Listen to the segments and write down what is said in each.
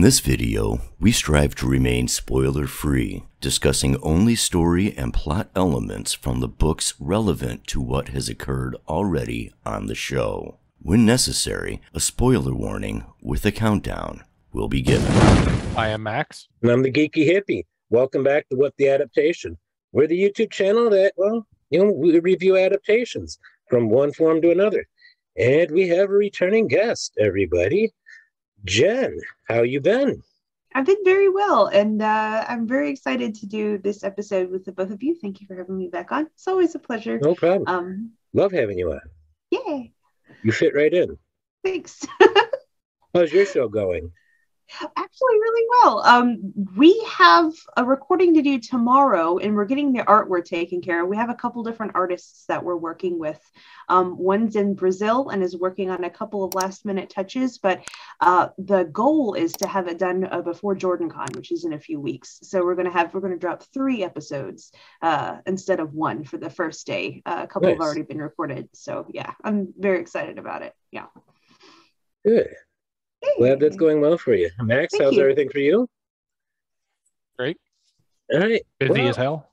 In this video, we strive to remain spoiler-free, discussing only story and plot elements from the books relevant to what has occurred already on the show. When necessary, a spoiler warning with a countdown will be given. I am Max. And I'm the Geeky Hippie. Welcome back to What the Adaptation. We're the YouTube channel that, we review adaptations from one form to another. And we have a returning guest, everybody. Jenn, how you been? I've been very well, and I'm very excited to do this episode with the both of you. Thank you for having me back on. It's always a pleasure. No problem. Love having you on. Yay. You fit right in. Thanks. How's your show going? Actually, really well. We have a recording to do tomorrow, and we're getting the artwork taken care of. We have a couple different artists that we're working with. One's in Brazil and is working on a couple of last-minute touches, but the goal is to have it done before JordanCon, which is in a few weeks. So we're going to drop 3 episodes instead of 1 for the first day. A couple Nice. have already been recorded, so yeah, I'm very excited about it. Yeah. Good. Glad that's going well for you. Max, Thank how's you. everything for you? Great. All right. Busy as hell.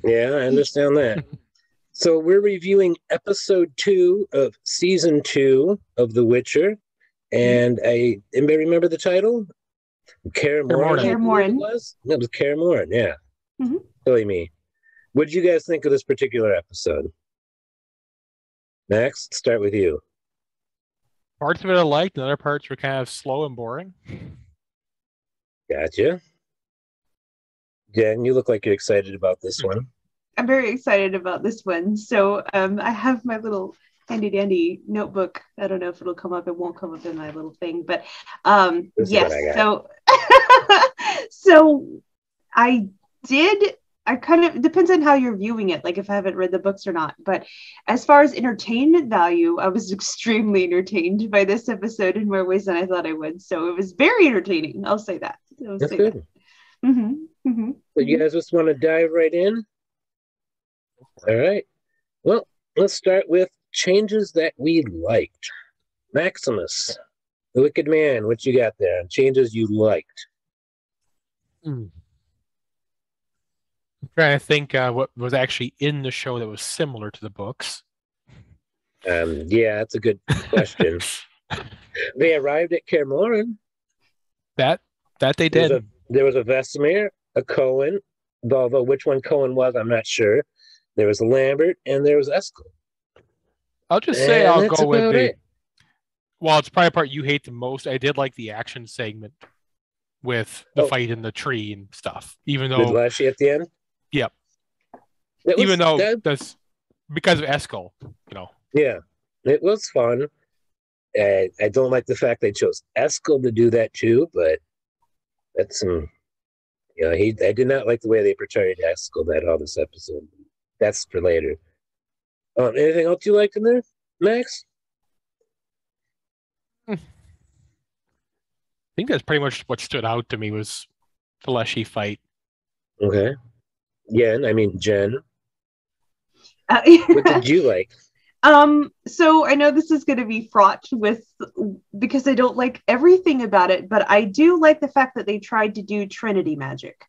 Yeah, I understand that. So we're reviewing episode 2 of season 2 of The Witcher. And anybody remember the title? Kaer Morhen. Kaer Morhen. It was Kaer Morhen, yeah. Mhm. Silly me. What did you guys think of this particular episode? Max, start with you. Parts of it I liked, and other parts were kind of slow and boring. Gotcha. Jen, you look like you're excited about this one. I'm very excited about this one. So I have my little handy dandy notebook. I don't know if it'll come up. It won't come up in my little thing, but This is yes. what I So so I kind of depends on how you're viewing it, like if I haven't read the books or not. But as far as entertainment value, I was extremely entertained by this episode in more ways than I thought I would. So it was very entertaining. I'll say that. That's good. Mm-hmm. So you guys just want to dive right in? All right. Well, let's start with changes that we liked. Maximus, the Wicked Man, what you got there? Changes you liked. I'm trying to think what was actually in the show that was similar to the books. Yeah, that's a good question. They arrived at Kaer Morhen. That they did. There was a Vesemir, a Cohen, although which one Cohen was, I'm not sure. There was a Lambert, and there was Eskel. I'll just say I'll that's go with about the. it. Well, it's probably the part you hate the most. I did like the action segment with the fight in the tree and stuff. Even With though, Lashy at the end? yep. It was- Even though that- that's because of Eskel, Yeah, it was fun. I don't like the fact they chose Eskel to do that too, but that's some, I did not like the way they portrayed Eskel all this episode. That's for later. Anything else you liked in there, Max? I think that's pretty much what stood out to me was the Leshy fight. Okay. Jen. Uh, What did you like? So I know this is going to be fraught with, because I don't like everything about it, but I do like the fact that they tried to do Trinity magic,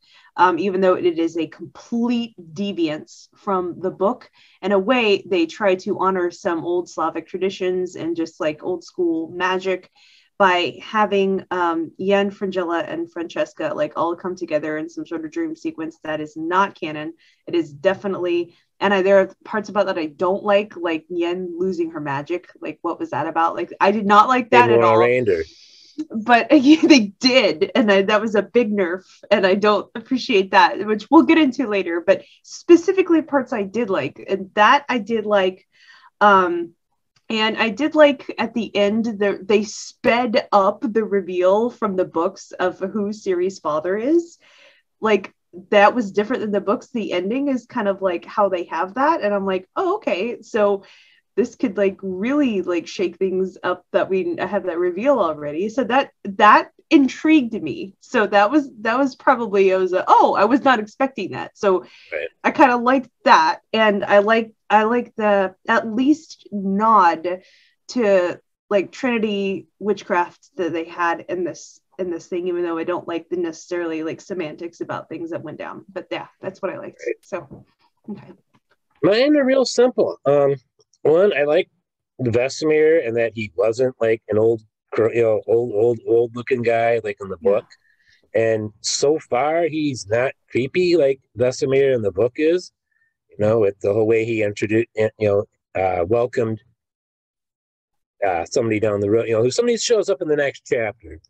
even though it is a complete deviance from the book. In a way, they try to honor some old Slavic traditions and just like old school magic by having Yennefer, Fringilla, and Francesca like all come together in some sort of dream sequence that is not canon. It is definitely, and there are parts about that I don't like Yenn losing her magic. Like, what was that about? Like, I did not like that at all. Rander. But they did, and that was a big nerf, and I don't appreciate that, which we'll get into later. But specifically, parts I did like, and that I did like. And I did like at the end, they sped up the reveal from the books of who Ciri's father is. Like, that was different than the books. The ending is kind of like how they have that. And I'm like, oh, okay. So this could like really like shake things up that we have that reveal already. So that intrigued me. So that was probably, I was not expecting that. So Right. I kind of liked that. And I like the at least nod to like Trinity witchcraft that they had in this in this thing, even though I don't like the necessarily like semantics about things that went down. But yeah, that's what I liked. So, okay. Mine are real simple. One, I like Vesemir and that he wasn't like an old looking guy like in the book. And so far, he's not creepy like Vesemir in the book is. With the whole way he introduced, welcomed somebody down the road. Who somebody shows up in the next chapter.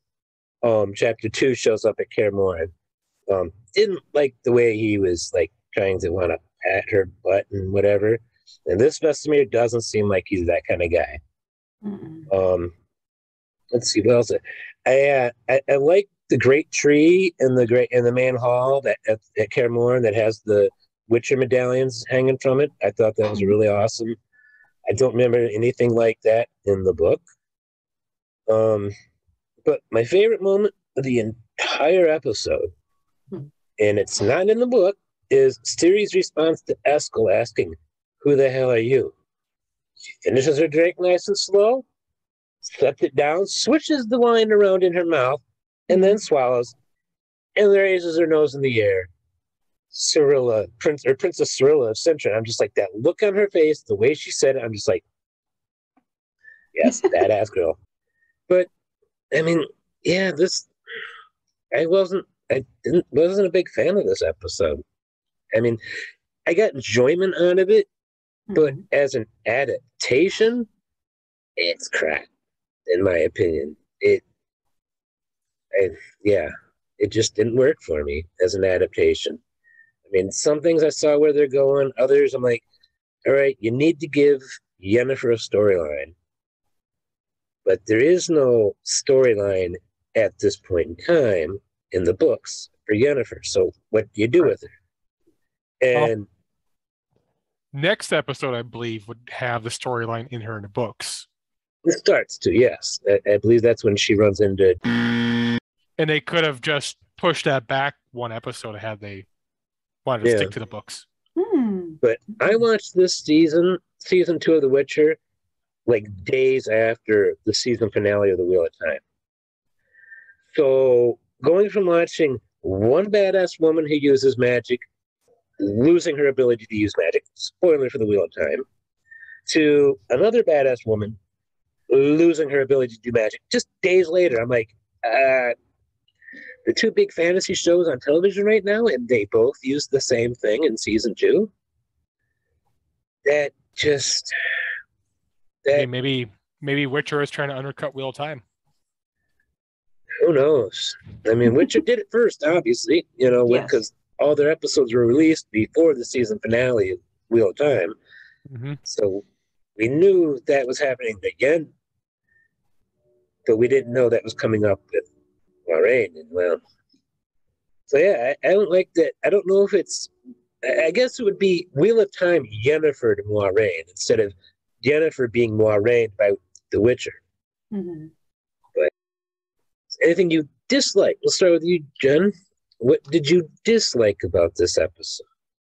Chapter 2 shows up at Kaer Morhen. Didn't like the way he was like trying to want to pat her butt and whatever. And this Vesemir doesn't seem like he's that kind of guy. Let's see what else. I like the great tree in the main hall that at Kaer Morhen that has the Witcher medallions hanging from it. I thought that was really awesome. I don't remember anything like that in the book. But my favorite moment of the entire episode, and it's not in the book, is Ciri's response to Eskel asking, "Who the hell are you?" She finishes her drink nice and slow, sets it down, switches the wine around in her mouth, and then swallows, and raises her nose in the air. Princess Cirilla of Cintron. I'm just like, that look on her face, the way she said it, I'm just like, yes, badass girl. But I mean, yeah, I wasn't a big fan of this episode. I mean, I got enjoyment out of it, but as an adaptation, it's crap, in my opinion. It just didn't work for me as an adaptation. I mean, some things I saw where they're going, others I'm like, all right, you need to give Yennefer a storyline. But there is no storyline at this point in time in the books for Yennefer. So what do you do with her? And next episode, I believe, would have the storyline in her in the books. It starts to, yes. I believe that's when she runs into... And they could have just pushed that back one episode had they wanted to stick to the books. But I watched this season 2 of The Witcher, like days after the season finale of The Wheel of Time. So going from watching one badass woman who uses magic, losing her ability to use magic, spoiler for The Wheel of Time, to another badass woman losing her ability to do magic just days later, I'm like, the two big fantasy shows on television right now, and they both use the same thing in season 2. That just... Hey, maybe Witcher is trying to undercut Wheel of Time. Who knows? I mean, Witcher did it first, obviously, because all their episodes were released before the season finale of Wheel of Time. So we knew that was happening again, but we didn't know that was coming up with Moiraine. And so yeah, I don't like that. I don't know if it's... I guess it would be Wheel of Time Yennefer to Moiraine instead of Yennefer being Moiraine by The Witcher. But anything you dislike? We'll start with you, Jen. What did you dislike about this episode?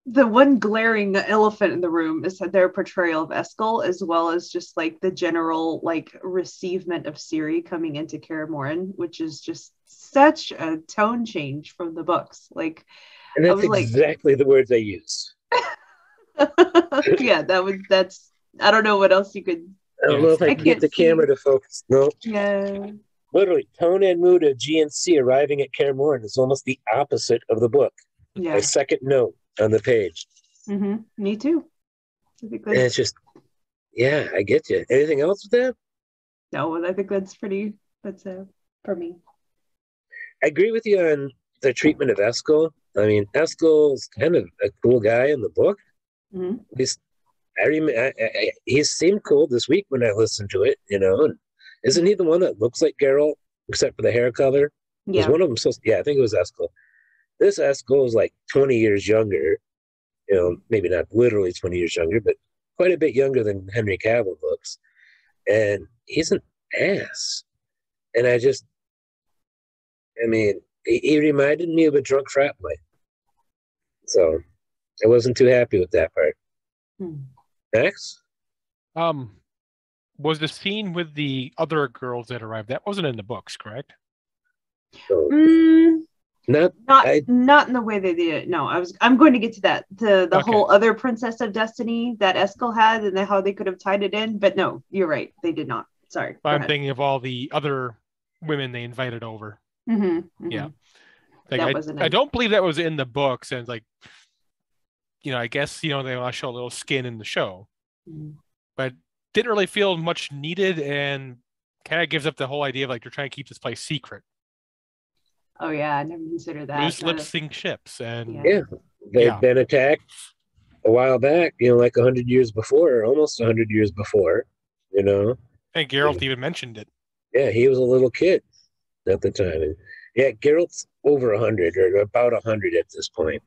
The one glaring elephant in the room is their portrayal of Eskel, as well as just like the general like receivement of Ciri coming into Kaer Morhen, which is just such a tone change from the books. Like, and that's exactly the words I use. Yeah, that's. I don't know what else you could. I don't know if I can get the camera to focus. No. Yeah. Literally, tone and mood of GNC arriving at Kaer Morhen is almost the opposite of the book. Yeah. My second note on the page. Me too. And it's just, yeah, I get you. Anything else with that? No, I think that's pretty. That's for me. I agree with you on the treatment of Eskel. I mean, Eskel's kind of a cool guy in the book. At least he seemed cool this week when I listened to it, And isn't he the one that looks like Geralt, except for the hair color? Yeah. Was one of them I think it was Eskel. This Eskel is like 20 years younger, maybe not literally 20 years younger, but quite a bit younger than Henry Cavill looks. And he's an ass. And he reminded me of a drunk frat boy. So I wasn't too happy with that part. Max? Was the scene with the other girls that arrived, that wasn't in the books, correct? So, Not not in the way they did it. No, I'm going to get to that. The whole other Princess of Destiny that Eskel had and how they could have tied it in. But no, you're right. They did not. Sorry. I'm thinking of all the other women they invited over. Yeah. Like, I don't believe that was in the books, and like, I guess they want to show a little skin in the show, but didn't really feel much needed, and kind of gives up the whole idea of like you're trying to keep this place secret. Oh yeah, I never considered that. Loose lips sink ships, and they've been attacked a while back, like 100 years before, or almost 100 years before. I think Geralt even mentioned it. Yeah, he was a little kid at the time. And Geralt's over 100 or about 100 at this point.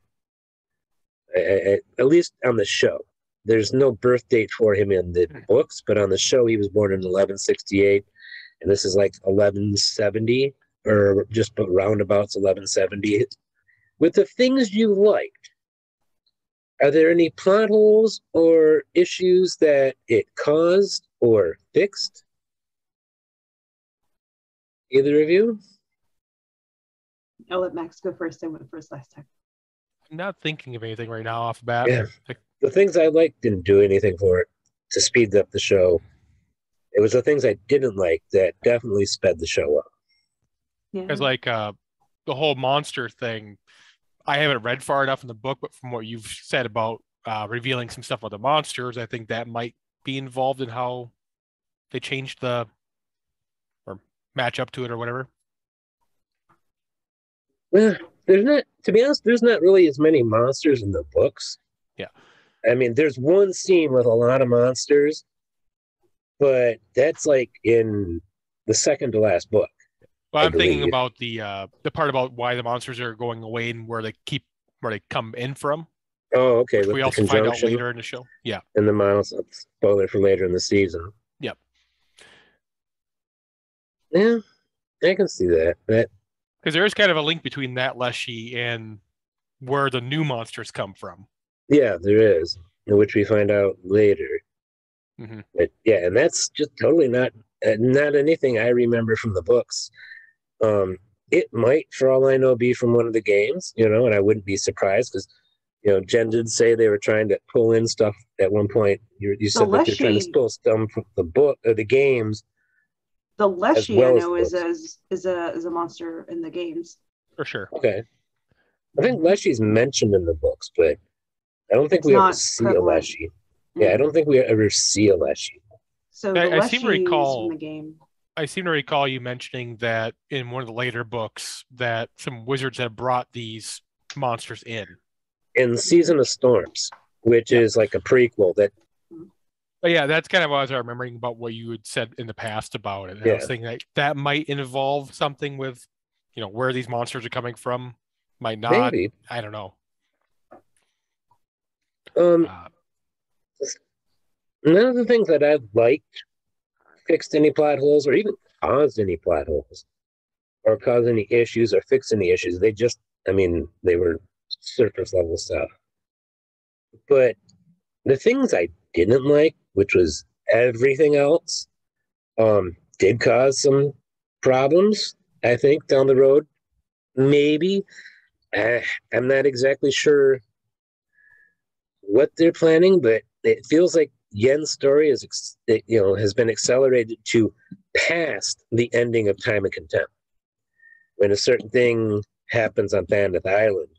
At least on the show. There's no birth date for him in the books, but on the show he was born in 1168, and this is like 1170, or just roundabouts 1170. With the things you liked, are there any plot holes or issues that it caused or fixed? Either of you? I'll let Max go first. I went first last time. I'm not thinking of anything right now off the bat. Yeah. The things I liked didn't do anything for it to speed up the show. It was the things I didn't like that definitely sped the show up. Because like the whole monster thing, I haven't read far enough in the book, but from what you've said about revealing some stuff about the monsters, I think that might be involved in how they changed or match up to it or whatever. Well, to be honest, there's not really as many monsters in the books. Yeah. I mean, there's one scene with a lot of monsters, but that's like in the second to last book. Well, I'm thinking about the part about why the monsters are going away and where they come in from. Oh, okay. We also find out later in the show. Yeah. And the monsters, spoiler for later in the season. Yep. Yeah, I can see that. Because there is kind of a link between that Leshy and where the new monsters come from. Yeah, there is, which we find out later. Mm-hmm. But yeah, and that's just totally not anything I remember from the books. It might, for all I know, be from one of the games, and I wouldn't be surprised because, Jenn did say they were trying to pull in stuff at one point. You said that they're trying to pull stuff from the book or the games. The Leshy, I know, is a monster in the games. For sure. Okay. I think Leshy's mentioned in the books, but I don't think we ever see a Leshy. Yeah, I don't think we ever see a Leshy. So I seem to recall from the game. I seem to recall you mentioning that in one of the later books that some wizards had brought these monsters in Season of Storms, which is like a prequel that. But yeah, that's kind of what I was remembering about what you had said in the past about it. I was thinking that might involve something with, where these monsters are coming from. Might not. Maybe. I don't know. None of the things that I've liked fixed any plot holes or even caused any plot holes or caused any issues or fixed any issues. They were surface level stuff. But the things I didn't like, which was everything else, did cause some problems, I think, down the road. Maybe. I'm not exactly sure what they're planning, but it feels like Yen's story has been accelerated to past the ending of Time and Contempt. When a certain thing happens on Bandith Island.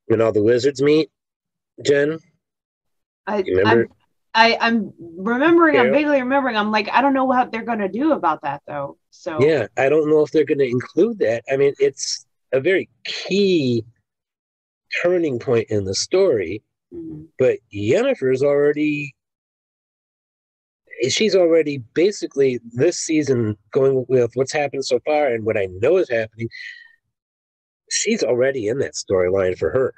When all the wizards meet, Jenn? I'm remembering. I'm vaguely remembering. I'm like, I don't know what they're going to do about that, though. So yeah, I don't know if they're going to include that. I mean, it's a very key turning point in the story. Mm-hmm. But Yennefer's she's already basically this season going with what's happened so far and what I know is happening. She's already in that storyline for her.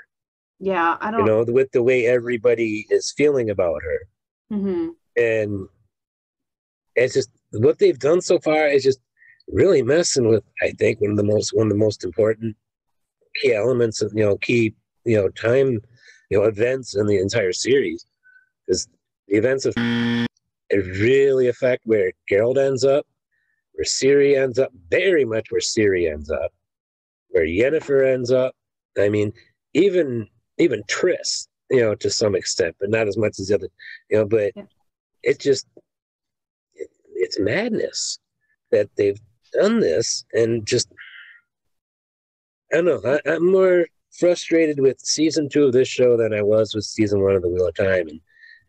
Yeah, I don't. With the way everybody is feeling about her. Mm-hmm. And it's just what they've done so far is just really messing with, I think, one of the most important key elements of time events in the entire series, because the events of it really affect where Geralt ends up where Ciri ends up, very much where Ciri ends up, where Yennefer ends up. I mean, even Triss, to some extent, but not as much as the other, but it's just, it's madness that they've done this. And just, I don't know, I'm more frustrated with season 2 of this show than I was with season 1 of The Wheel of Time. And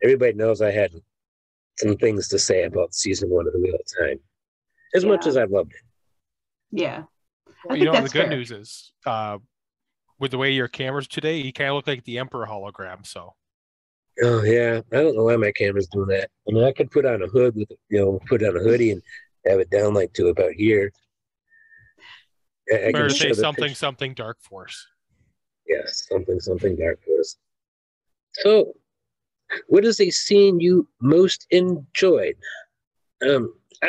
everybody knows I had some things to say about season 1 of The Wheel of Time, as much as I loved it. Yeah. Well, the good news is, with the way your cameras today, you kind of look like the Emperor hologram. So. Oh yeah, I don't know why my camera's doing that. I mean, I could put on a hood with, put on a hoodie and have it down like to about here. I can say something Dark Force. Yes, something Dark Force. So, what is a scene you most enjoyed? I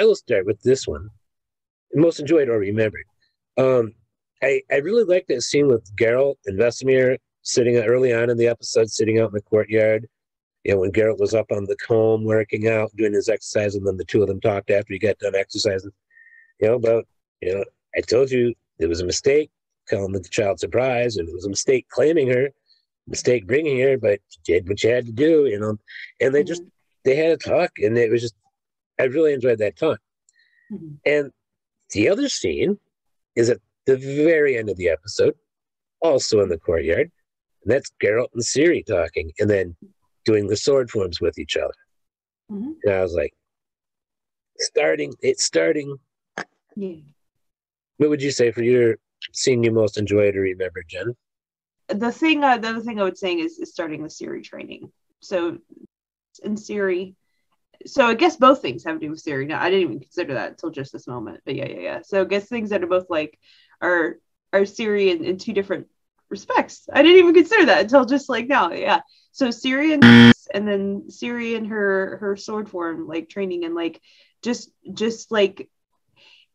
will start with this one. Most enjoyed or remembered. I really liked that scene with Geralt and Vesemir sitting early on in the episode, sitting out in the courtyard. When Geralt was up on the comb working out, doing his exercise, and then the two of them talked after he got done exercising. I told you it was a mistake calling the child surprise, and it was a mistake claiming her, mistake bringing her, but you did what you had to do, And they had a talk, and it was just, I really enjoyed that talk. Mm-hmm. And the other scene is at the very end of the episode, also in the courtyard, and that's Geralt and Ciri talking, and then doing the sword forms with each other. Mm-hmm. And I was like, it's starting. Yeah. What would you say for your scene you most enjoyed or remember, Jen? The other thing I would say is starting the Ciri training. So, in Ciri, so I guess both things have to do with Ciri. Now, I didn't even consider that until just this moment, but yeah. So I guess things that are both like are Ciri in two different respects. I didn't even consider that until just like now. Yeah. So Ciri and then Ciri and her sword form like training and like just like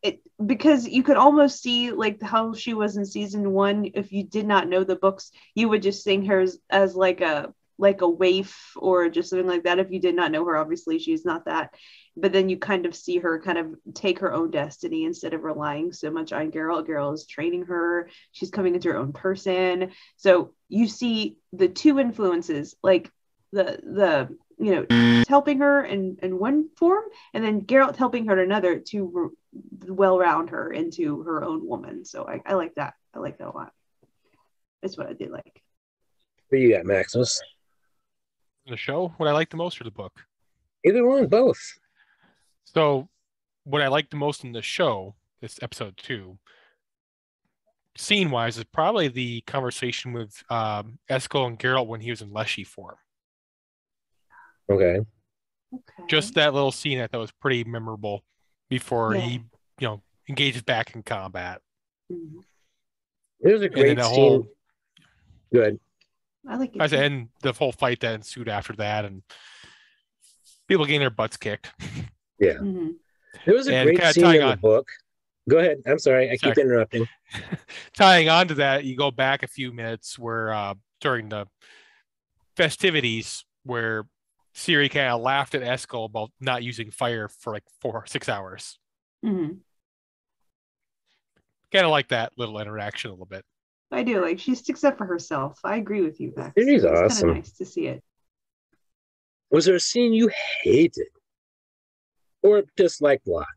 it, because you could almost see like how she was in season 1. If you did not know the books, you would just think her as like a waif or just something like that. If you did not know her, obviously she's not that. But then you kind of see her kind of take her own destiny instead of relying so much on Geralt. Geralt is training her. She's coming into her own person. So you see the two influences, like the helping her in one form, and then Geralt helping her in another to well round her into her own woman. So I like that. I like that a lot. That's what I did like. What do you got, Maximus? The show? What I like the most, or the book? Either one, both. So, what I like the most in the show, this episode 2, scene-wise, is probably the conversation with Eskel and Geralt when he was in Leshy form. Okay. Just that little scene I thought was pretty memorable before he, engages back in combat. Mm-hmm. There's a great scene. Good. I like it. And the whole fight that ensued after that, and people getting their butts kicked. Yeah. Mm-hmm. There was a great scene in the book. Go ahead. I'm sorry. I keep interrupting. Tying on to that, you go back a few minutes where during the festivities where Ciri kind of laughed at Eskel about not using fire for like 4 or 6 hours. Mm-hmm. Kind of like that little interaction a little bit. I do. Like, she sticks up for herself. I agree with you, Max. It's awesome. Kind of nice to see it. Was there a scene you hated or disliked a lot?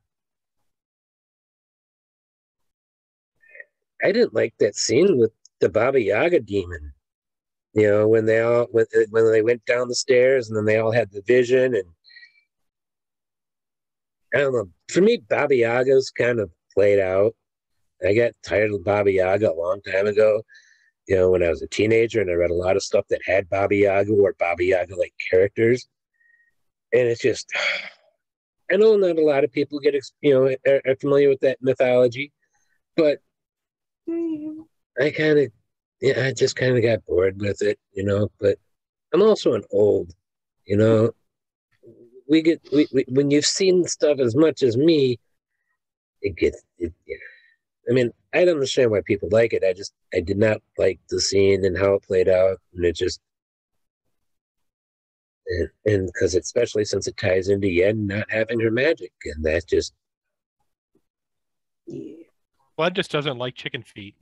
I didn't like that scene with the Baba Yaga demon. When they went down the stairs and then they all had the vision, and I don't know. For me, Baba Yaga's kind of played out. I got tired of Baba Yaga a long time ago. When I was a teenager, and I read a lot of stuff that had Baba Yaga or Baba Yaga like characters, and it's just, I know not a lot of people are familiar with that mythology, but I just kind of got bored with it, but I'm also an old, when you've seen stuff as much as me, I mean, I don't understand why people like it. I did not like the scene and how it played out, and it just, and because especially since it ties into Yenn not having her magic, and that just, Yeah. Blood just doesn't like chicken feet.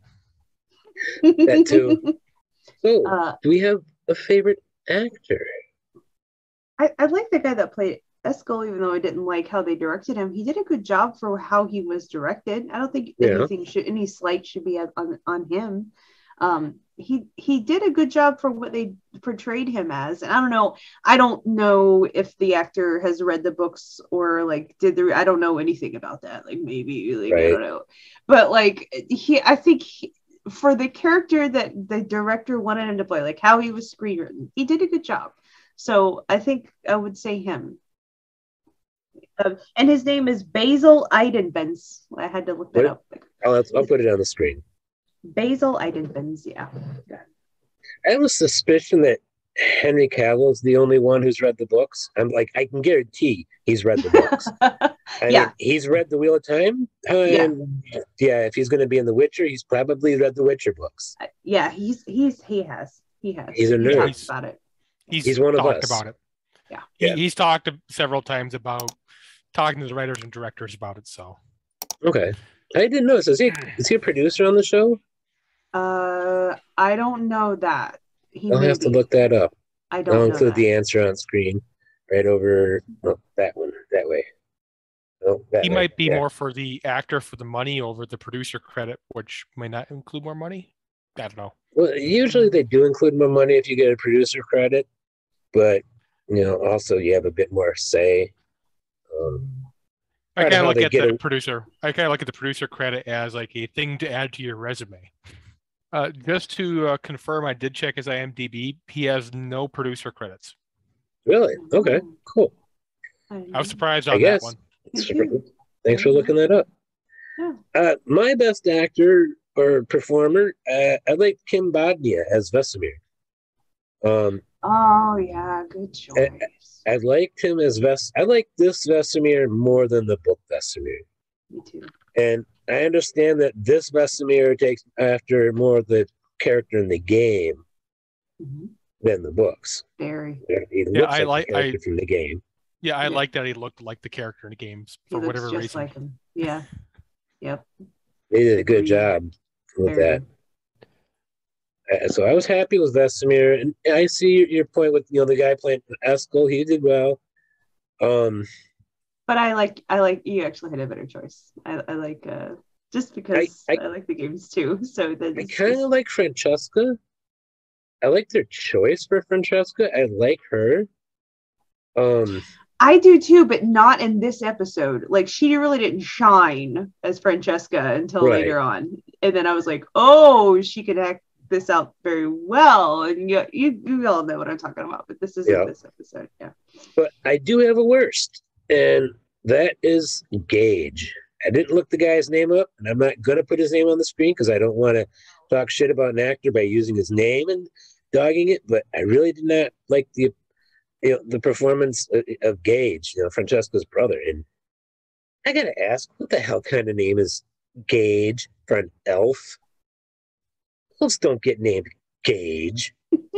That too. So, do we have a favorite actor? I like the guy that played Eskel, even though I didn't like how they directed him. He did a good job for how he was directed. I don't think any slight should be on him. He did a good job for what they portrayed him as. And I don't know if the actor has read the books or like I don't know anything about that. Like maybe like right. I don't know. But like I think for the character that the director wanted him to play, like how he was screenwritten, he did a good job. So I think I would say him. And his name is Basil Eidenbenz. I had to look that up. I'll put it on the screen. Basil Eidenbenz, yeah. I have a suspicion that Henry Cavill is the only one who's read the books. I can guarantee he's read the books. I mean, he's read The Wheel of Time. If he's going to be in The Witcher, he's probably read the Witcher books. He has. He's a nerd. He talks about it. He's one of us. About it. Yeah. He's talked several times about talking to the writers and directors about it. So. Okay. I didn't know. Is he a producer on the show? I don't know that. I'll have to look that up. I'll include the answer on screen right over that one, that way. He might be more for the actor for the money over the producer credit, which may not include more money. I don't know. Well, usually they do include more money if you get a producer credit, but also you have a bit more say. I kind of look at the producer. I kind of look at the producer credit as like a thing to add to your resume. Just to confirm, I did check his IMDb. He has no producer credits. Really? Okay, cool. I was surprised on that one. Thanks for looking that up. Yeah. My best actor or performer, I like Kim Bodnia as Vesemir. Oh yeah, good choice. I liked him as I like this Vesemir more than the book Vesemir. Me too. And I understand that this Vesemir takes after more of the character in the game than the books. Very. I like the character from the game. Yeah, I like that he looked like the character in the games for whatever reason. Just like him. Yeah. Yep. They did a good job with that. So I was happy with Vesemir, and I see your point with the guy playing Eskel. He did well. But I like you actually had a better choice. I like just because I like the games too. So I kind of like Francesca. I like their choice for Francesca. I like her. I do too, but not in this episode. Like she really didn't shine as Francesca until later on, and then I was like, oh, she could act this out very well, and you all know what I'm talking about. But this isn't this episode. Yeah. But I do have a worst, and that is Gage. I didn't look the guy's name up, and I'm not gonna put his name on the screen because I don't want to talk shit about an actor by using his name and dogging it. But I really did not like the performance of Gage, Francesca's brother. And I gotta ask, what the hell kind of name is Gage for an elf? Elves don't get named Gage. You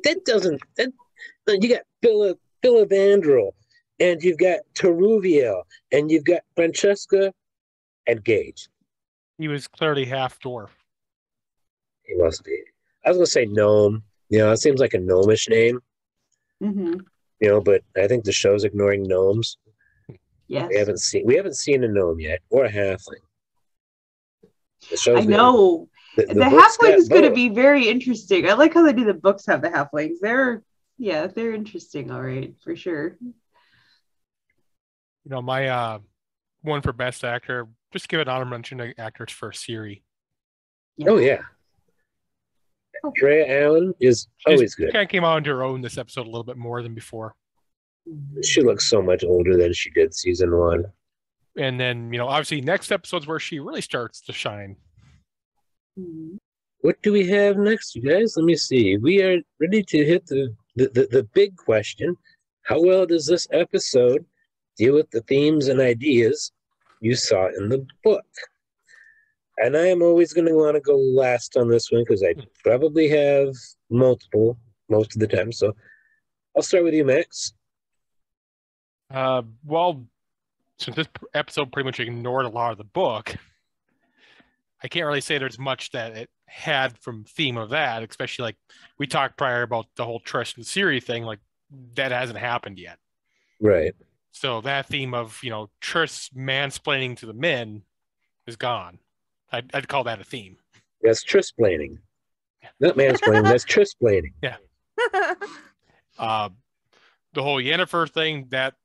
got Philavandrel, and you've got Teruviel, and you've got Francesca and Gage. He was clearly half dwarf. He must be. I was gonna say gnome. It seems like a gnomish name. Mm-hmm. But I think the show's ignoring gnomes. Yes. We haven't seen a gnome yet, or a halfling. I know. The halfling is going to be very interesting. I like how they do the books have the halflings. They're interesting, all right, for sure. My one for best actor, just give an honorable mention to actors for Ciri. Yeah. Oh yeah. Drea Allen is always good. She kind of came out on her own this episode a little bit more than before. She looks so much older than she did season 1. And then, obviously next episode's where she really starts to shine. What do we have next, you guys? Let me see. We are ready to hit the big question. How well does this episode deal with the themes and ideas you saw in the book? And I am always going to want to go last on this one because I probably have most of the time. So I'll start with you, Max. Well, since this episode pretty much ignored a lot of the book, I can't really say there's much that it had from theme of that, especially like we talked prior about the whole Trish and Ciri thing, like that hasn't happened yet. Right. So that theme of, you know, Trish mansplaining to the men is gone. I'd call that a theme. That's Trish-splaining. Not mansplaining, that's Trish-splaining. Yeah. The whole Yennefer thing, that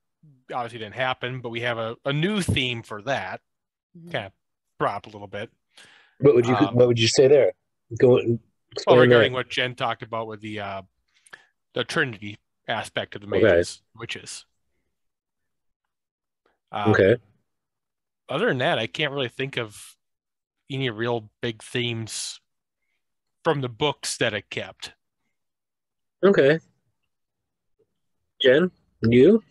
obviously didn't happen, but we have a new theme for that. Kind of drop a little bit. What would you say there? Regarding what Jen talked about with the Trinity aspect of the mages, witches. Okay. Other than that, I can't really think of any real big themes from the books that it kept. Okay. Jen, you?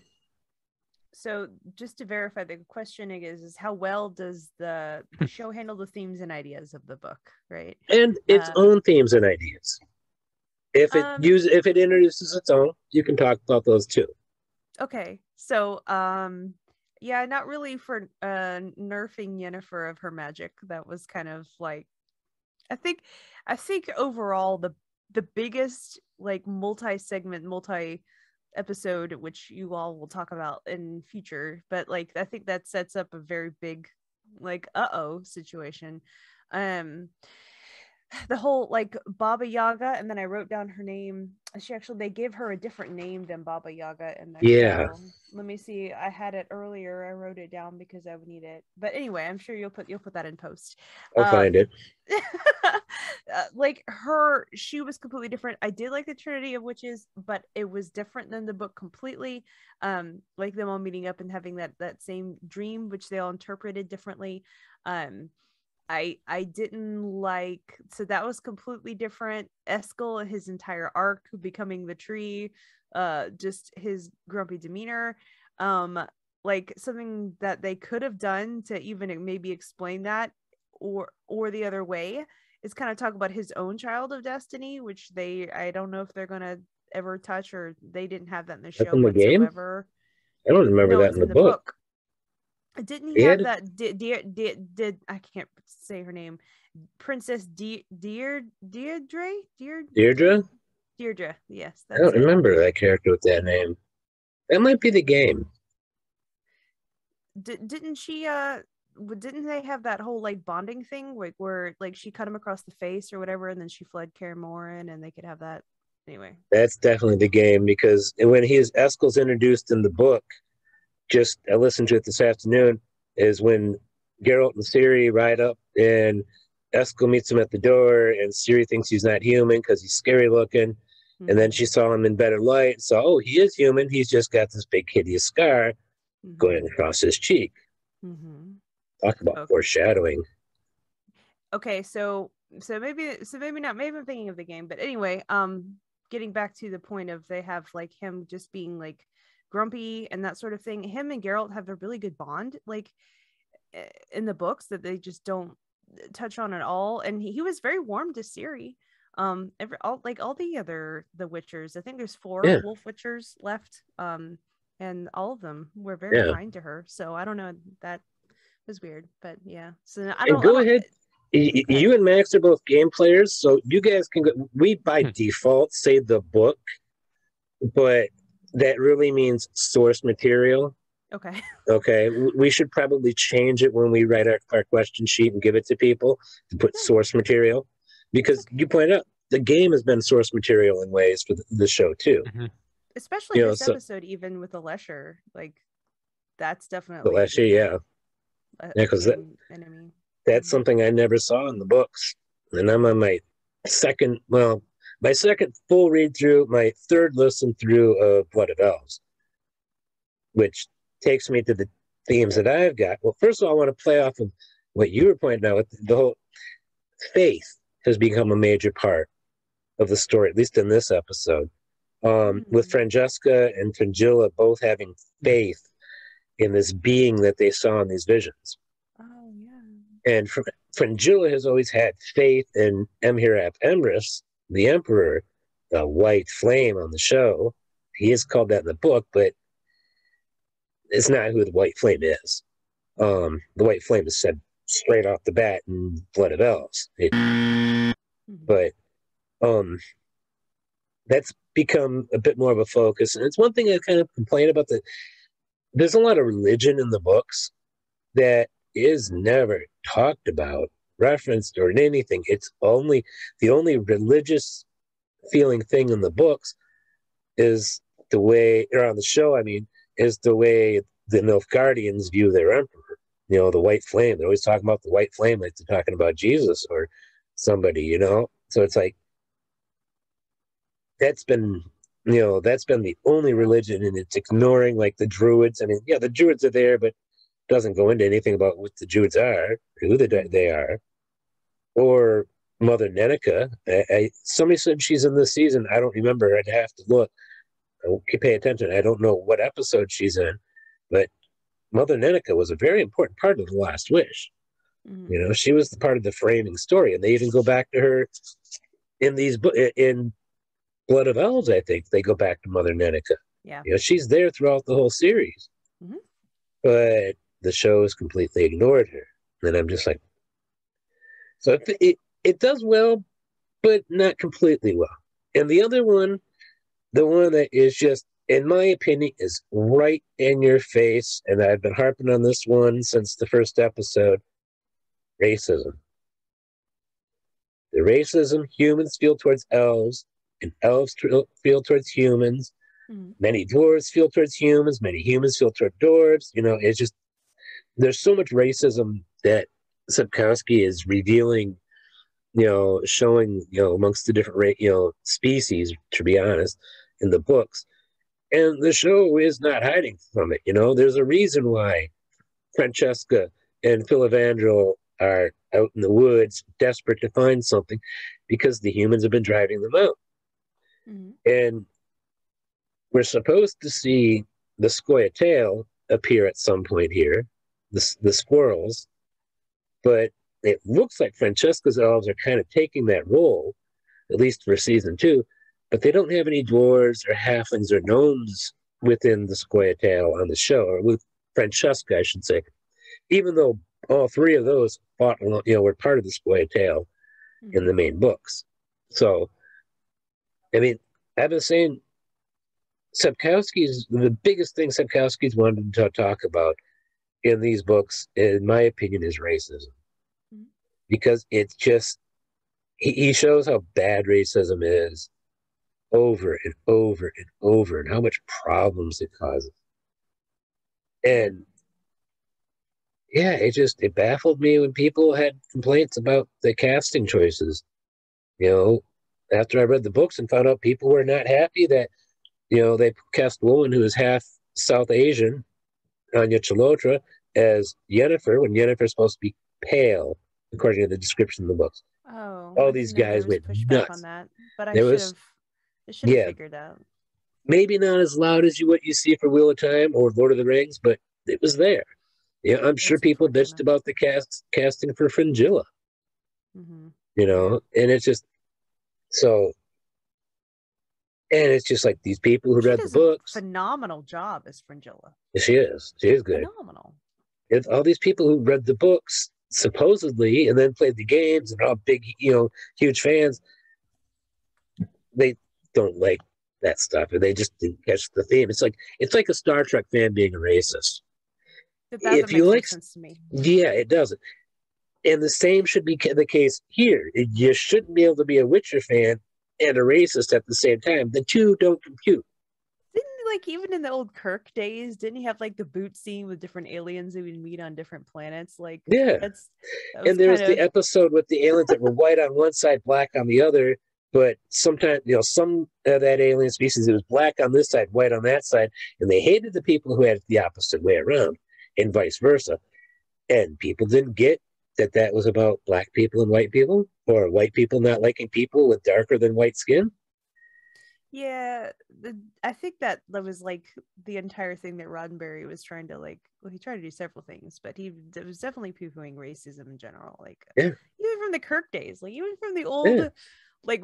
So just to verify, the question is how well does the show handle the themes and ideas of the book, right? And its own themes and ideas. If it introduces its own, you can talk about those too. Okay. So yeah, not really for nerfing Yennefer of her magic. That was kind of like, I think overall the biggest like multi-segment, multi-episode, which you all will talk about in future, but like I think that sets up a very big like situation. The whole like Baba Yaga, and then I wrote down her name. They gave her a different name than Baba Yaga in the show. Let me see. I had it earlier. I wrote it down because I would need it. But anyway, I'm sure you'll put that in post. I'll find it. Like she was completely different. I did like the Trinity of Witches, but it was different than the book completely. Like them all meeting up and having that same dream, which they all interpreted differently. I didn't like, so that was completely different. Eskel and his entire arc becoming the tree, just his grumpy demeanor, like something that they could have done to even maybe explain that, or the other way is kind of talk about his own child of destiny, which I don't know if they're gonna ever touch, or they didn't have that in the show whatsoever. I don't remember that in the book. Didn't he have that? Did I can't say her name? Princess Deirdre. Yes, I don't remember that character with that name. That might be the game. Didn't she? Didn't they have that whole like bonding thing, like where like she cut him across the face or whatever, and then she fled Kaer Morhen, and they could have that anyway? That's definitely the game, because when Eskel's introduced in the book. I listened to it this afternoon, is when Geralt and Ciri ride up and Eskel meets him at the door, and Ciri thinks he's not human because he's scary looking. Mm-hmm. And then she saw him in better light. So, he is human. He's just got this big hideous scar going across his cheek. Mm-hmm. Talk about foreshadowing. Okay, so maybe not. Maybe I'm thinking of the game, but anyway, getting back to the point of they have like him just being like grumpy and that sort of thing. Him and Geralt have a really good bond, like in the books, that they just don't touch on at all. And he was very warm to Ciri. All the Witchers, I think there's 4 wolf Witchers left, and all of them were very kind to her. So I don't know, that was weird, but yeah. So I don't go ahead. You and Max are both game players, so you guys can go. We by default say the book, but that really means source material. Okay. We should probably change it when we write our question sheet and give it to people to put source material, because you pointed out the game has been source material in ways for the show too. Mm-hmm. Especially this episode, even with the Lesher, like that's definitely the Lesher, yeah, because that's something I never saw in the books, and I'm on my second full read through, my third listen through of Blood of Elves, which takes me to the themes that I've got. Well, first of all, I want to play off of what you were pointing out. The whole faith has become a major part of the story, at least in this episode, with Francesca and Fringilla both having faith in this being that they saw in these visions. Oh, yeah. And Fringilla has always had faith in Emhirap Emrys, the Emperor, the White Flame on the show. He is called that in the book, but it's not who the White Flame is. The White Flame is said straight off the bat in Blood of Elves. But that's become a bit more of a focus. And it's one thing I kind of complain about. There's a lot of religion in the books that is never talked about, referenced, or in anything. It's only the only religious feeling thing in the books is the way, or on the show, I mean, is the way the Nilfgaardians view their emperor. You know, the white flame. They're always talking about the white flame like they're talking about Jesus or somebody, you know? So it's like, that's been the only religion, and it's ignoring like the Druids. I mean, yeah, the Druids are there, but it doesn't go into anything about what the Druids are, or who they are. Or Mother Neneka. Somebody said she's in this season. I don't remember. I'd have to look. I won't pay attention. I don't know what episode she's in, but Mother Neneka was a very important part of The Last Wish. You know, she was the part of the framing story, and they even go back to her in Blood of Elves. I think they go back to Mother Neneka. Yeah, you know, she's there throughout the whole series, but the show has completely ignored her, and I'm just like, so it does well, but not completely well. And the other one, the one that is just, in my opinion, is right in your face, and I've been harping on this one since the first episode, racism. The racism humans feel towards elves, and elves feel towards humans. Many dwarves feel towards humans, many humans feel toward dwarves. You know, it's just, there's so much racism that Sapkowski is revealing, you know, showing, you know, amongst the different, species, to be honest, in the books. And the show is not hiding from it. You know, there's a reason why Francesca and Filavandrel are out in the woods, desperate to find something, because the humans have been driving them out. And we're supposed to see the Scoia'tael appear at some point here, the squirrels, but it looks like Francesca's elves are kind of taking that role, at least for season 2, but they don't have any dwarves or halflings or gnomes within the Scoia'tael on the show, or with Francesca, I should say, even though all 3 of those fought, were part of the Scoia'tael in the main books. So, I mean, I've been saying the biggest thing Sapkowski's wanted to talk about in these books, in my opinion, is racism. Because it's just, he shows how bad racism is over and over and over, and how much problems it causes. And yeah, it baffled me when people had complaints about the casting choices. You know, after I read the books and found out people were not happy that, you know, they cast a woman who is half South Asian, Anya Chalotra, as Yennefer, when Yennefer's supposed to be pale, according to the description in the books. Oh, all these guys went nuts on that, but I should have figured out. Maybe not as loud as what you see for Wheel of Time or Lord of the Rings, but it was there. Yeah, I'm sure people bitched about the casting for Fringilla. You know, and it's just so. And it's just like these people who read the books. Phenomenal job as Fringilla. She is. She is good. Phenomenal. It's all these people who read the books supposedly and then played the games and are all big, huge fans. They don't like that stuff, and they just didn't catch the theme. It's like a Star Trek fan being a racist. If you like, sense to me. Yeah, it doesn't. And the same should be the case here. You shouldn't be able to be a Witcher fan and a racist at the same time. The two don't compute. Even in the old Kirk days, didn't he have the boot scene with different aliens that we'd meet on different planets? And there's the episode with the aliens that were white on one side, black on the other. But sometimes, some of that alien species, it was black on this side, white on that side, and they hated the people who had it the opposite way around, and vice versa. And people didn't get that was about black people and white people, or white people not liking people with darker than white skin. Yeah, I think that was the entire thing that Roddenberry was trying to he tried to do several things, but he was definitely poo-pooing racism in general. Even from the Kirk days, even from the old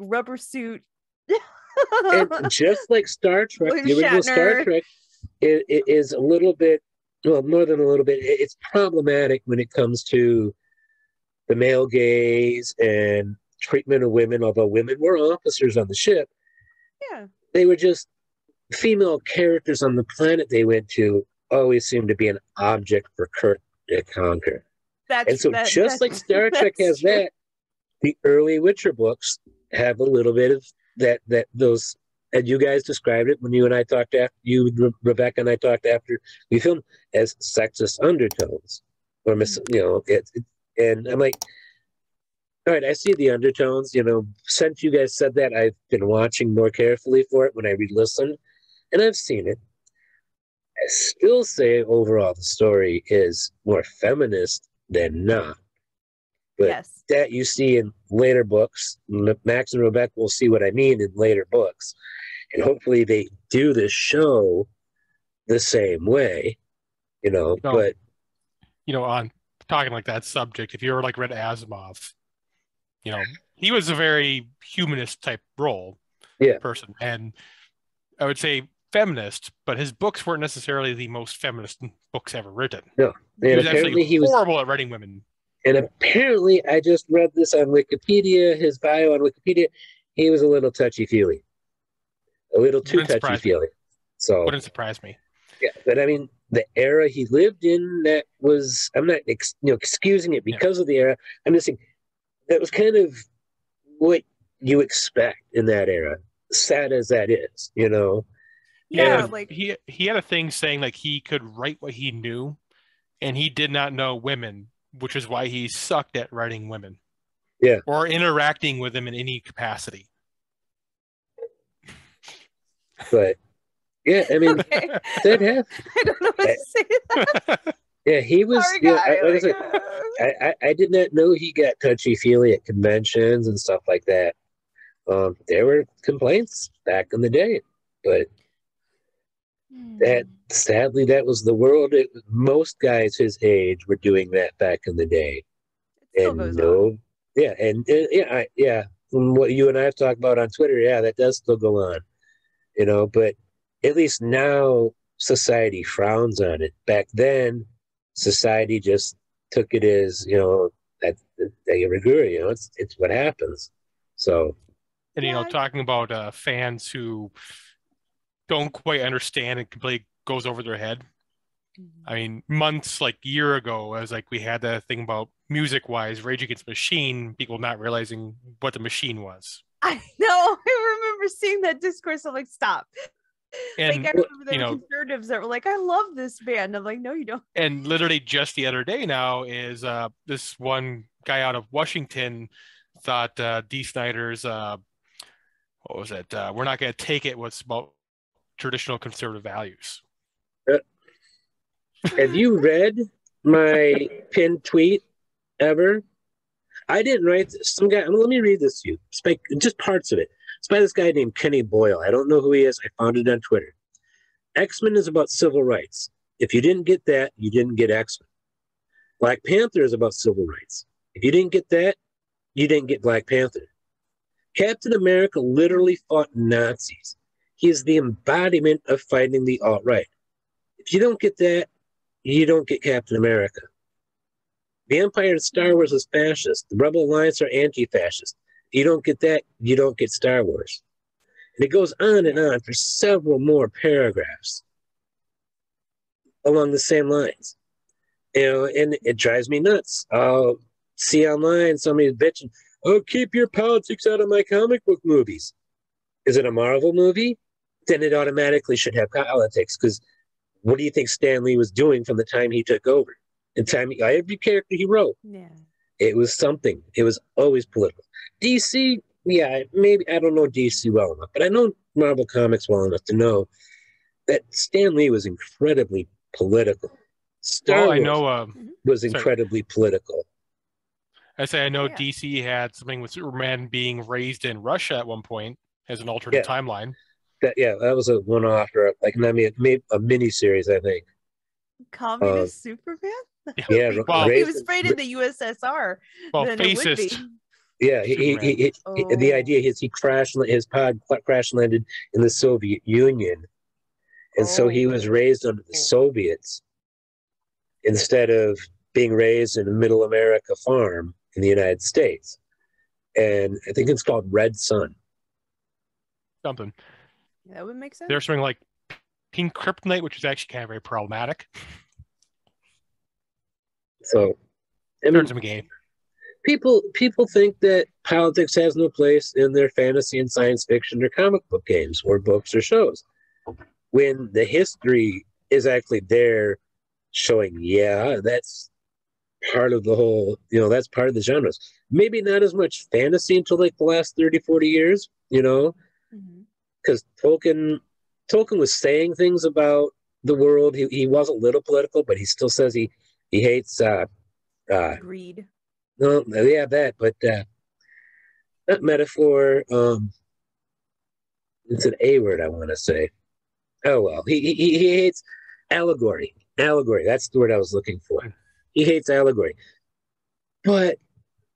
rubber suit. And just like Star Trek, the original Star Trek, it is a little bit, well, more than a little bit, it's problematic when it comes to the male gaze and treatment of women, although women were officers on the ship. Yeah. They were just female characters on the planet they went to always seemed to be an object for Kirk to conquer. Just like Star Trek has true. That, the early Witcher books have a little bit of those, and you guys described it when you and I talked after you, Rebecca, and I talked after we filmed, as sexist undertones, or and I'm like, all right, I see the undertones. Since you guys said that, I've been watching more carefully for it when I re-listened, and I've seen it. I still say overall the story is more feminist than not. But yes. That you see in later books. Max and Rebecca will see what I mean in later books. And hopefully they do the show the same way, but... on talking like that subject, if you ever read Asimov, he was a very humanist type role person. And I would say feminist, but his books weren't necessarily the most feminist books ever written. No. And he was horrible at writing women. And apparently, I just read this on Wikipedia, his bio on Wikipedia, he was a little touchy-feely. A little too touchy-feely. So wouldn't surprise me. Yeah, but I mean, the era he lived in, that was, I'm not excusing it because of the era. I'm just saying, that was kind of what you expect in that era, sad as that is, Yeah, he had a thing saying he could write what he knew, and he did not know women, which is why he sucked at writing women. Yeah. Or interacting with them in any capacity. But yeah, I mean, that happened. I don't know what to say to that. Yeah, he was. Sorry, I did not know he got touchy-feely at conventions and stuff like that. There were complaints back in the day, but sadly, that was the world. Most guys his age were doing that back in the day. It still goes on. Yeah. From what you and I have talked about on Twitter, that does still go on. But at least now society frowns on it. Back then, society just took it as that they agree. It's what happens. So, and talking about fans who don't quite understand and completely goes over their head. I mean, months, year ago, as we had that thing about music-wise, Rage Against the Machine, people not realizing what the machine was. I know. I remember seeing that discourse. I'm like, stop. And I remember there were conservatives that were like, I love this band. I'm like, no, you don't. And literally just the other day now is this one guy out of Washington thought Dee Snider's, what was it? We're Not Going to Take It was about traditional conservative values. Have you read my pinned tweet ever? I didn't write this. Some guy, let me read this to you. Just parts of it. It's by this guy named Kenny Boyle. I don't know who he is. I found it on Twitter. X-Men is about civil rights. If you didn't get that, you didn't get X-Men. Black Panther is about civil rights. If you didn't get that, you didn't get Black Panther. Captain America literally fought Nazis. He is the embodiment of fighting the alt-right. If you don't get that, you don't get Captain America. The Empire in Star Wars is fascist. The Rebel Alliance are anti-fascist. If you don't get that, you don't get Star Wars. And it goes on and on for several more paragraphs along the same lines. And it drives me nuts. I'll see online somebody bitching, keep your politics out of my comic book movies. Is it a Marvel movie? Then it automatically should have politics, because what do you think Stan Lee was doing from the time he took over? Every character he wrote, it was something. It was always political. DC, maybe I don't know DC well enough, but I know Marvel Comics well enough to know that Stan Lee was incredibly political. Star Wars was incredibly political. I know DC had something with Superman being raised in Russia at one point as an alternate timeline. That was a one-off, or maybe a mini-series, I think. Communist Superman? Yeah, he was raided the USSR. Well, fascist. Yeah, the idea is his pod crash landed in the Soviet Union, and so he was raised under the Soviets instead of being raised in a Middle America farm in the United States. And I think it's called Red Sun. Something. That would make sense. There's something like Pink Kryptonite, which is actually kind of very problematic. So, I mean, game. People think that politics has no place in their fantasy and science fiction or comic book games or books or shows, when the history is actually there showing, yeah, that's part of the whole, that's part of the genres. Maybe not as much fantasy until like the last 30, 40 years, because Tolkien was saying things about the world. He was a little political, but he still says he hates greed. No, yeah, that, but that metaphor, it's an A word, I want to say. Oh, well, he hates allegory. Allegory, that's the word I was looking for. He hates allegory. But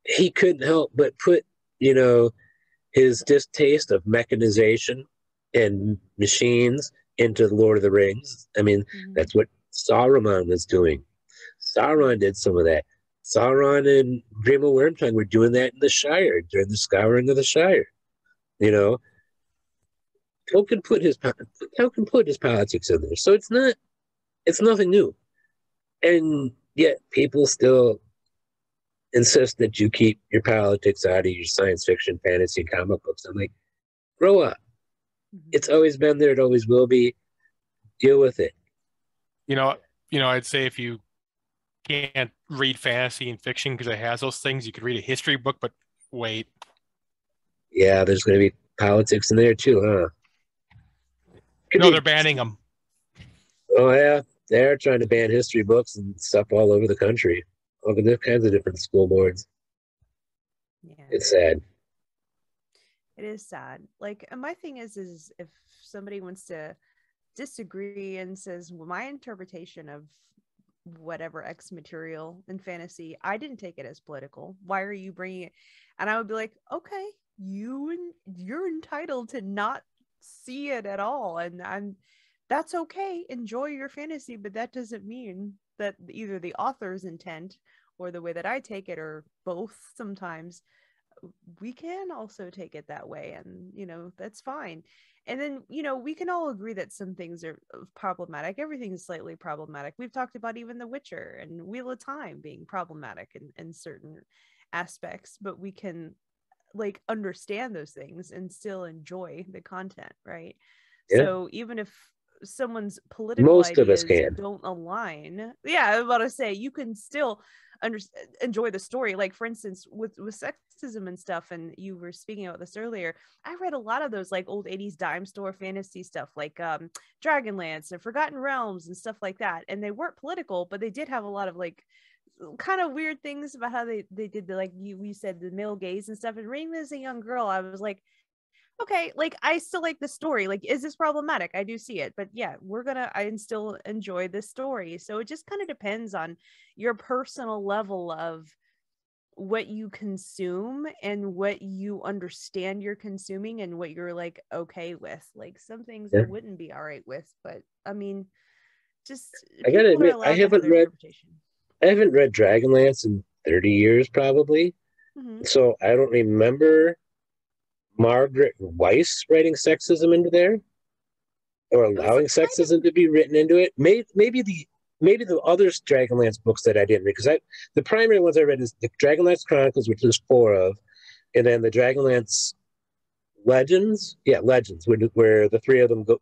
he couldn't help but put, his distaste of mechanization and machines into the Lord of the Rings. I mean, that's what Saruman was doing. Sauron did some of that. Sauron and Dream of Wormtongue were doing that in the Shire during the Scouring of the Shire. Tolkien put his politics in there, so it's nothing new, and yet people still insist that you keep your politics out of your science fiction, fantasy, and comic books. I'm like, grow up. It's always been there. It always will be. Deal with it. I'd say if you can't read fantasy and fiction because it has those things, you could read a history book, but wait. Yeah, there's going to be politics in there too, huh? They're banning them. Oh, yeah. They're trying to ban history books and stuff all over the country. All kinds of different school boards. Yeah. It's sad. It is sad. Like, my thing is if somebody wants to disagree and says, well, my interpretation of whatever X material in fantasy, I didn't take it as political. Why are you bringing it? And I would be like, okay, you're entitled to not see it at all, and that's okay. Enjoy your fantasy, but that doesn't mean that either the author's intent or the way that I take it, or both. Sometimes we can also take it that way, and that's fine. And then we can all agree that some things are problematic. Everything is slightly problematic. We've talked about even The Witcher and Wheel of Time being problematic in certain aspects, but we can understand those things and still enjoy the content, right? Yeah. So even if someone's political ideas don't align, I was about to say, you can still enjoy the story. Like, for instance, with sexism and stuff, and you were speaking about this earlier, I read a lot of those old 80s dime store fantasy stuff, like Dragonlance and Forgotten Realms and stuff like that, and they weren't political, but they did have a lot of kind of weird things about how they did we said the male gaze and stuff. And reading this as a young girl, I was like, okay, I still like the story. Is this problematic? I do see it, but yeah, I still enjoy this story. So it just kind of depends on your personal level of what you consume and what you understand you're consuming and what you're okay with. Some things I wouldn't be all right with, but I mean, just I gotta admit, I haven't read Dragonlance in 30 years probably. So I don't remember Margaret Weiss writing sexism into there, or allowing sexism to be written into it. Maybe the other Dragonlance books that I didn't read, because the primary ones I read is the Dragonlance Chronicles, which there's 4 of, and then the Dragonlance Legends. Yeah, Legends, where the 3 of them go,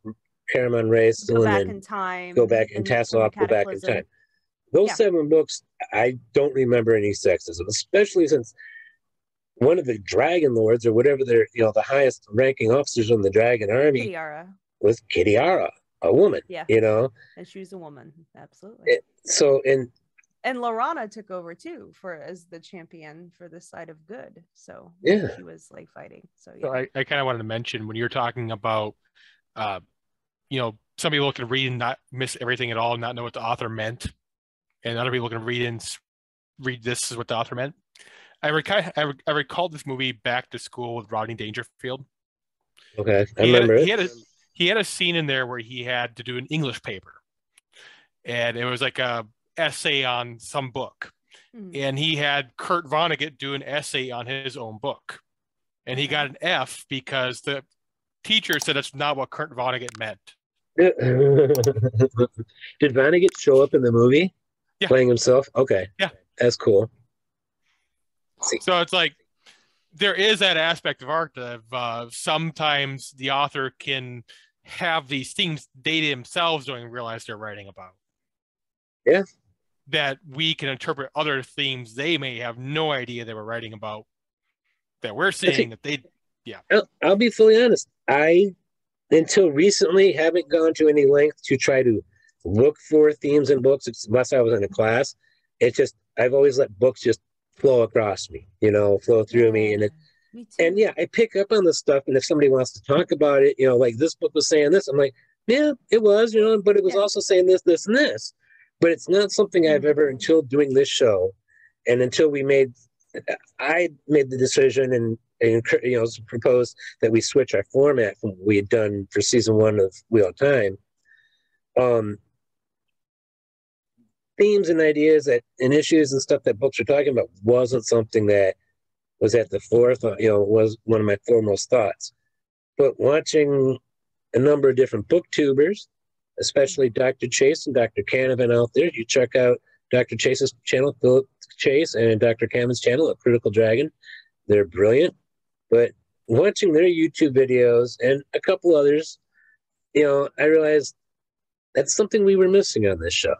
Caramon Race, go back in time, go back, and Tasselhoff go back in time. Those 7 books, I don't remember any sexism, especially since one of the Dragon Lords, or whatever they're, the highest ranking officers in the Dragon Army, was Kitiara, a woman. Yeah. And she was a woman, absolutely. And Lorana took over too as the champion for the side of good. So she was fighting. So yeah. I kind of wanted to mention, when you're talking about, some people can read and not miss everything at all, and not know what the author meant, and other people can read this is what the author meant. I recalled this movie Back to School with Rodney Dangerfield. Okay, I remember it. He had a scene in there where he had to do an English paper, and it was like a essay on some book. and he had Kurt Vonnegut do an essay on his own book, and he got an F because the teacher said that's not what Kurt Vonnegut meant. Did Vonnegut show up in the movie? Yeah. Playing himself? Okay. Yeah. That's cool. So it's like there is that aspect of art of sometimes the author can have these themes they themselves don't even realize they're writing about. Yeah. That we can interpret other themes they may have no idea they were writing about, that we're seeing that they, yeah. I'll be fully honest. I, until recently, haven't gone to any length to try to look for themes in books, unless I was in a class. It's just, I've always let books just flow across me, flow through me. And yeah, I pick up on this stuff. And if somebody wants to talk about it, like this book was saying this, I'm like, yeah, it was, but it was also saying this, this, and this. But it's not something I've ever, until doing this show, and until I made the decision and proposed that we switch our format from what we had done for season 1 of Wheel of Time. Themes and ideas and issues and stuff that books are talking about wasn't something that was at the forefront, was one of my foremost thoughts. But watching a number of different booktubers, especially Dr. Chase and Dr. Canavan out there. You check out Dr. Chase's channel, Philip Chase, and Dr. Canavan's channel at Critical Dragon. They're brilliant. But watching their YouTube videos and a couple others, I realized that's something we were missing on this show.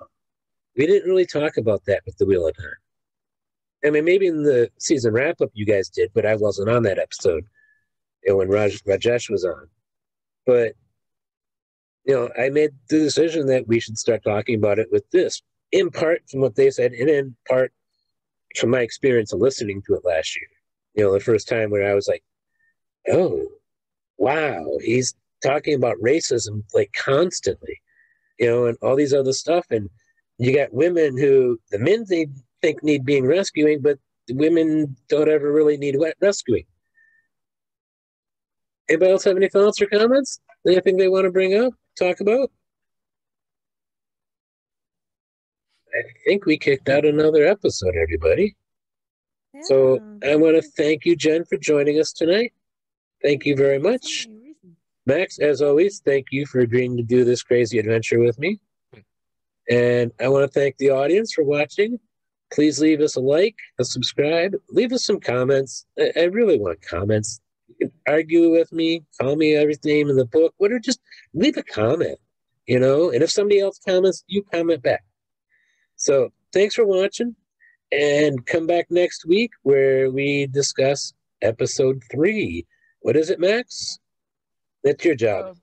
We didn't really talk about that with the Wheel of Time. I mean, maybe in the season wrap-up you guys did, but I wasn't on that episode when Rajesh was on. But I made the decision that we should start talking about it with this, in part from what they said, and in part from my experience of listening to it last year. The first time where I was like, oh, wow, he's talking about racism like constantly, and all these other stuff. And you got women who the men they think need being rescuing, but the women don't ever really need rescuing. Anybody else have any thoughts or comments? Anything they want to bring up, talk about? I think we kicked out another episode, everybody. Yeah. So I want to thank you, Jen, for joining us tonight. Thank you very much. Max, as always, thank you for agreeing to do this crazy adventure with me. And I want to thank the audience for watching. Please leave us a like, a subscribe, leave us some comments. I really want comments. You can argue with me, call me every name in the book, whatever, just leave a comment, and if somebody else comments, you comment back. So thanks for watching, and come back next week where we discuss episode 3. What is it, Max? That's your job.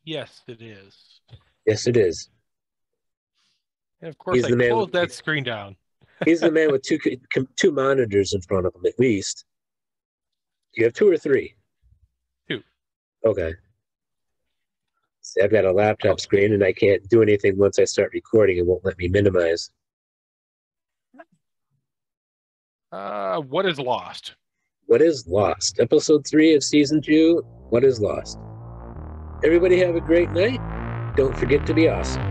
Yes, it is. Yes, it is. And of course, I closed that screen down. He's the man with two monitors in front of him, at least. Do you have 2 or 3? 2. Okay. See, I've got a laptop screen, and I can't do anything once I start recording. It won't let me minimize. What is lost? What is lost? Episode 3 of season 2. What is lost? Everybody have a great night. Don't forget to be awesome.